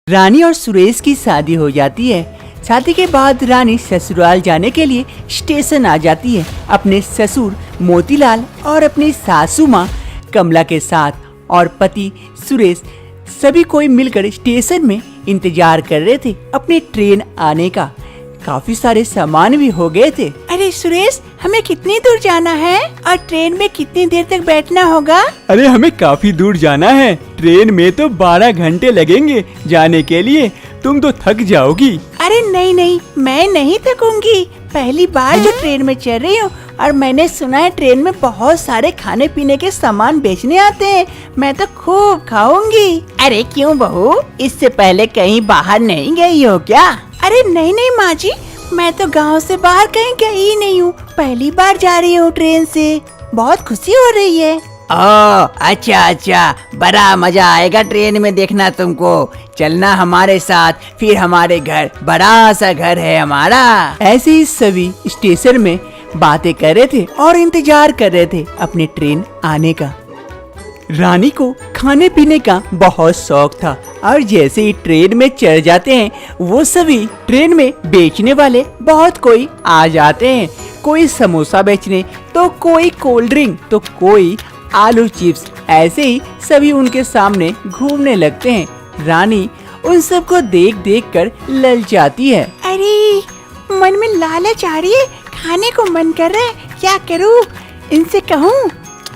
रानी और सुरेश की शादी हो जाती है। शादी के बाद रानी ससुराल जाने के लिए स्टेशन आ जाती है अपने ससुर मोतीलाल और अपनी सासू माँ कमला के साथ, और पति सुरेश सभी कोई मिलकर स्टेशन में इंतजार कर रहे थे अपने ट्रेन आने का। काफी सारे सामान भी हो गए थे। अरे सुरेश, हमें कितनी दूर जाना है और ट्रेन में कितनी देर तक बैठना होगा? अरे हमें काफी दूर जाना है, ट्रेन में तो 12 घंटे लगेंगे जाने के लिए, तुम तो थक जाओगी। अरे नहीं नहीं, मैं नहीं थकूंगी। पहली बार जो ट्रेन में चल रही हूँ और मैंने सुना है ट्रेन में बहुत सारे खाने पीने के सामान बेचने आते हैं, मैं तो खूब खाऊंगी। अरे क्यों बहू, इससे पहले कहीं बाहर नहीं गई हो क्या? अरे नहीं नहीं माँ जी, मैं तो गांव से बाहर कहीं गई ही नहीं हूँ, पहली बार जा रही हूँ ट्रेन से। बहुत खुशी हो रही है। ओह अच्छा, बड़ा मजा आएगा ट्रेन में देखना तुमको। चलना हमारे साथ, फिर हमारे घर, बड़ा सा घर है हमारा। ऐसे ही सभी स्टेशन में बातें कर रहे थे और इंतजार कर रहे थे अपने ट्रेन आने का। रानी को खाने पीने का बहुत शौक था और जैसे ही ट्रेन में चढ़ जाते हैं वो सभी ट्रेन में बेचने वाले बहुत कोई आ जाते हैं। कोई समोसा बेचने, तो कोई कोल्ड ड्रिंक, तो कोई आलू चिप्स। ऐसे ही सभी उनके सामने घूमने लगते हैं। रानी उन सबको देख देख कर ललचाती है। अरे मन में लालच आ रही है, खाने को मन कर रहा है, क्या करूँ? इनसे कहूँ?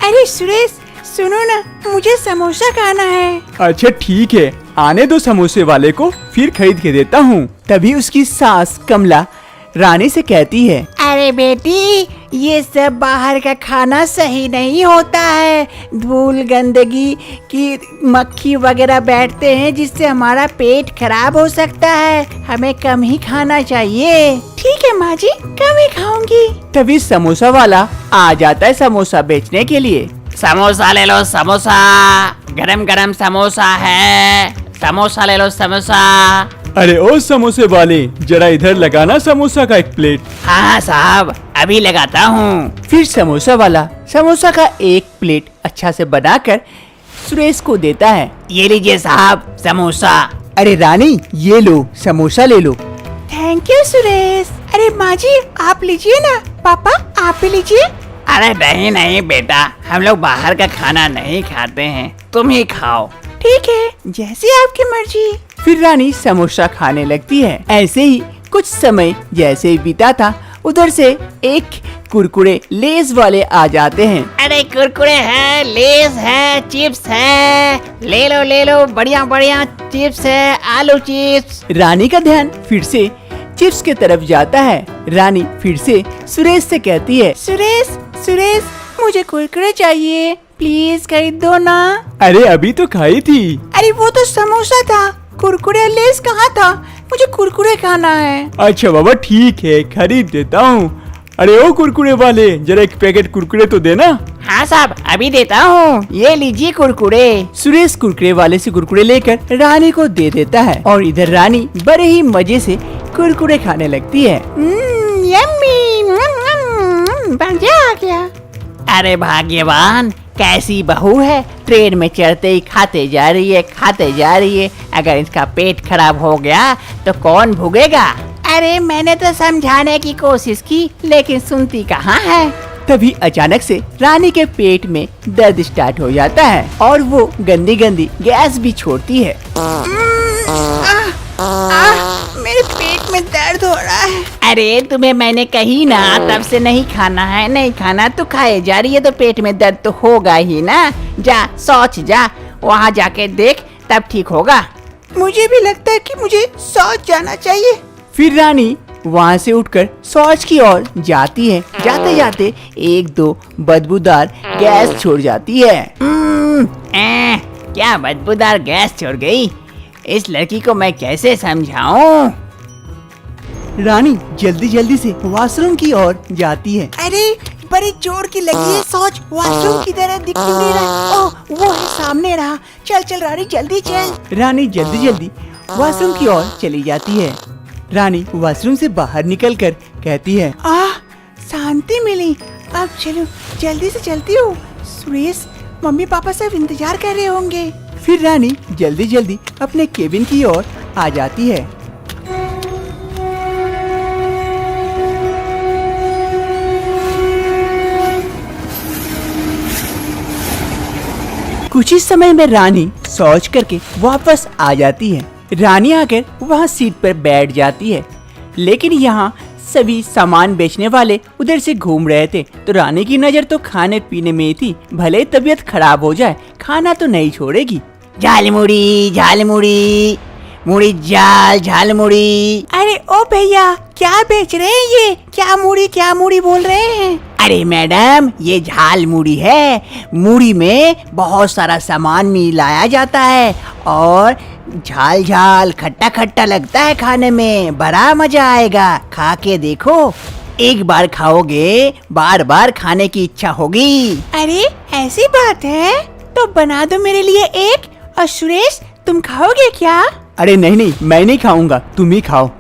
अरे सुरेश सुनो ना, मुझे समोसा खाना है। अच्छा ठीक है, आने दो समोसे वाले को, फिर खरीद के देता हूँ। तभी उसकी सास कमला रानी से कहती है, अरे बेटी, ये सब बाहर का खाना सही नहीं होता है। धूल गंदगी की मक्खी वगैरह बैठते हैं जिससे हमारा पेट खराब हो सकता है, हमें कम ही खाना चाहिए। ठीक है माँ जी, कम ही खाऊंगी। तभी समोसा वाला आ जाता है समोसा बेचने के लिए। समोसा ले लो, समोसा गरम गरम समोसा है, समोसा ले लो समोसा। अरे ओ समोसे वाले, जरा इधर लगाना समोसा का एक प्लेट। हाँ साहब, अभी लगाता हूँ। फिर समोसा वाला समोसा का एक प्लेट अच्छा से बनाकर सुरेश को देता है। ये लीजिए साहब समोसा। अरे रानी, ये लो समोसा ले लो। Thank you Suresh. अरे माँ जी आप लीजिए ना, पापा आप भी लीजिए। अरे नहीं नहीं बेटा, हम लोग बाहर का खाना नहीं खाते हैं, तुम ही खाओ। ठीक है, जैसी आपकी मर्जी। फिर रानी समोसा खाने लगती है। ऐसे ही कुछ समय जैसे ही बीता था, उधर से एक कुरकुरे लेस वाले आ जाते हैं। अरे कुरकुरे है, लेस है, चिप्स है, ले लो बढ़िया बढ़िया चिप्स है, आलू चिप्स। रानी का ध्यान फिर से चिप्स के तरफ जाता है। रानी फिर से सुरेश से कहती है, सुरेश मुझे कुरकुरे चाहिए, प्लीज खरीद दो ना। अरे अभी तो खाई थी। अरे वो तो समोसा था, कुरकुरे लेस कहाँ था? मुझे कुरकुरे खाना है। अच्छा बाबा ठीक है, खरीद देता हूँ। अरे ओ कुरकुरे वाले, जरा एक पैकेट कुरकुरे तो देना। हाँ साहब, अभी देता हूँ, ये लीजिए कुरकुरे। सुरेश कुरकुरे वाले से कुरकुरे लेकर रानी को दे देता है और इधर रानी बड़े ही मजे से कुरकुरे खाने लगती है। यम्मी, मजा आ गया। अरे भाग्यवान, कैसी बहू है, ट्रेन में चढ़ते ही खाते जा रही है। अगर इसका पेट खराब हो गया तो कौन भुगेगा? अरे मैंने तो समझाने की कोशिश की, लेकिन सुनती कहाँ है। तभी अचानक से रानी के पेट में दर्द स्टार्ट हो जाता है और वो गंदी गंदी गैस भी छोड़ती है। मेरे पेट में दर्द हो रहा है। अरे तुम्हें मैंने कही ना, तब से नहीं खाना तो खाए जा रही है, तो पेट में दर्द तो होगा ही ना। जा शौच जा, वहाँ जाके देख, तब ठीक होगा। मुझे भी लगता है कि मुझे शौच जाना चाहिए। फिर रानी वहाँ से उठकर शौच की ओर जाती है। जाते जाते एक दो बदबूदार गैस छोड़ जाती है। क्या बदबूदार गैस छोड़ गई, इस लड़की को मैं कैसे समझाऊं? रानी जल्दी जल्दी से वॉशरूम की ओर जाती है। अरे बड़ी जोर की लगी है शौच, वॉशरूम की तरह दिख क्यों नहीं रहा? ओह वो है सामने रहा। चल रानी जल्दी चल। रानी जल्दी जल्दी वॉशरूम की ओर चली जाती है। रानी वॉशरूम से बाहर निकलकर कहती है, शांति मिली, अब चलो जल्दी से चलती हूँ। सुरेश मम्मी पापा सब इंतजार कर रहे होंगे। फिर रानी जल्दी जल्दी अपने केबिन की ओर आ जाती है। कुछ ही समय में रानी शौच करके वापस आ जाती है। रानी आकर वहाँ सीट पर बैठ जाती है, लेकिन यहाँ सभी सामान बेचने वाले उधर से घूम रहे थे, तो रानी की नजर तो खाने पीने में थी। भले तबीयत खराब हो जाए, खाना तो नहीं छोड़ेगी। झालमुड़ी झालमुड़ी, मुड़ी जाल झालमुड़ी। अरे ओ भैया, क्या बेच रहे हैं ये? क्या मुड़ी बोल रहे हैं? अरे मैडम, ये झाल मुड़ी है। मुड़ी में बहुत सारा सामान मिलाया जाता है और झाल झाल खट्टा खट्टा लगता है खाने में। बड़ा मजा आएगा, खा के देखो। एक बार खाओगे बार बार खाने की इच्छा होगी। अरे ऐसी बात है तो बना दो मेरे लिए एक। और सुरेश, तुम खाओगे क्या? अरे नहीं, मैं नहीं खाऊंगा, तुम ही खाओ।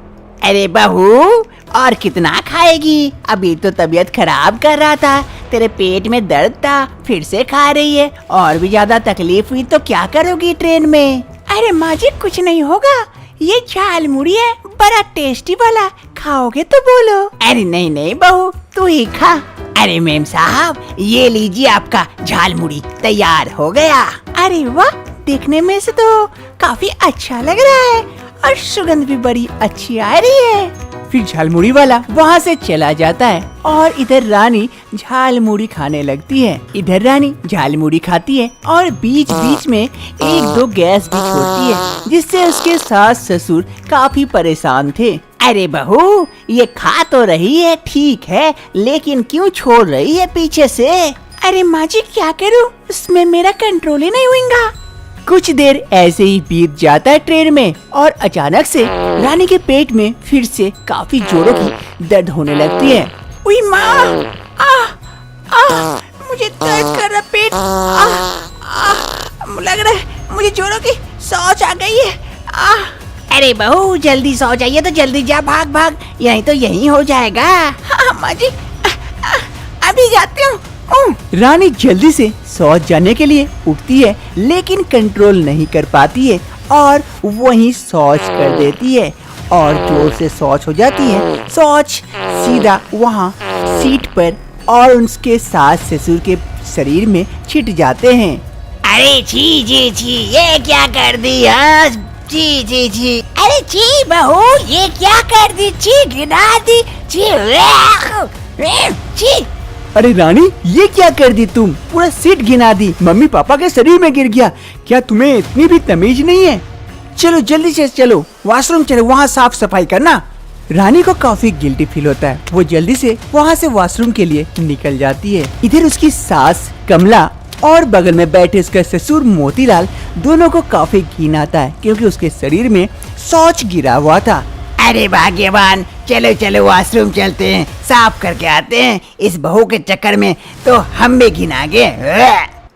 अरे बहू, और कितना खाएगी? अभी तो तबीयत खराब कर रहा था, तेरे पेट में दर्द था, फिर से खा रही है। और भी ज्यादा तकलीफ हुई तो क्या करोगी ट्रेन में? अरे माँ जी, कुछ नहीं होगा। ये झालमुड़ी है, बड़ा टेस्टी वाला। खाओगे तो बोलो। अरे नहीं बहू, तू ही खा। अरे मेम साहब, ये लीजिए आपका झालमुड़ी तैयार हो गया। अरे वाह, देखने में से तो काफी अच्छा लग रहा है और सुगंध भी बड़ी अच्छी आ रही है। फिर झालमुड़ी वाला वहाँ से चला जाता है और इधर रानी झालमुड़ी खाने लगती है। इधर रानी झालमुड़ी खाती है और बीच बीच में एक दो गैस भी छोड़ती है, जिससे उसके सास ससुर काफी परेशान थे। अरे बहू, ये खा तो रही है, ठीक है, लेकिन क्यों छोड़ रही है पीछे से? अरे माँ जी, क्या करूँ, उसमें मेरा कंट्रोल ही नहीं होगा। कुछ देर ऐसे ही बीत जाता है ट्रेन में और अचानक से रानी के पेट में फिर से काफी जोरों की दर्द होने लगती है। उई माँ, मुझे दर्द कर रहा पेट। लग रहा है मुझे जोरों की शौच आ गई है। अरे बहू, जल्दी सो जाइए, तो जल्दी जा, भाग, यहीं तो यहीं हो जाएगा। हाँ माँ जी, अभी जाती हूँ। रानी जल्दी से शौच जाने के लिए उठती है, लेकिन कंट्रोल नहीं कर पाती है और वहीं शौच कर देती है और जोर से शौच हो जाती है। शौच सीधा वहाँ सीट पर और उसके सास ससुर के शरीर में छिट जाते हैं। अरे छी, ये क्या कर दी? छी। अरे छी बहू, ये क्या कर दी? छी, गिरा दी। छी। अरे रानी, ये क्या कर दी तुम? पूरा सीट घिना दी, मम्मी पापा के शरीर में गिर गया। क्या तुम्हें इतनी भी तमीज नहीं है? चलो जल्दी से चलो, वॉशरूम चलो, वहाँ साफ सफाई करना। रानी को काफी गिल्टी फील होता है, वो जल्दी से वहाँ से वॉशरूम के लिए निकल जाती है। इधर उसकी सास कमला और बगल में बैठे उसका ससुर मोतीलाल, दोनों को काफी घिन आता है क्योंकि उसके शरीर में शौच गिरा हुआ था। अरे भाग्यवान, चलो वॉशरूम चलते हैं, साफ करके आते हैं। इस बहू के चक्कर में तो हम भी घिना गए।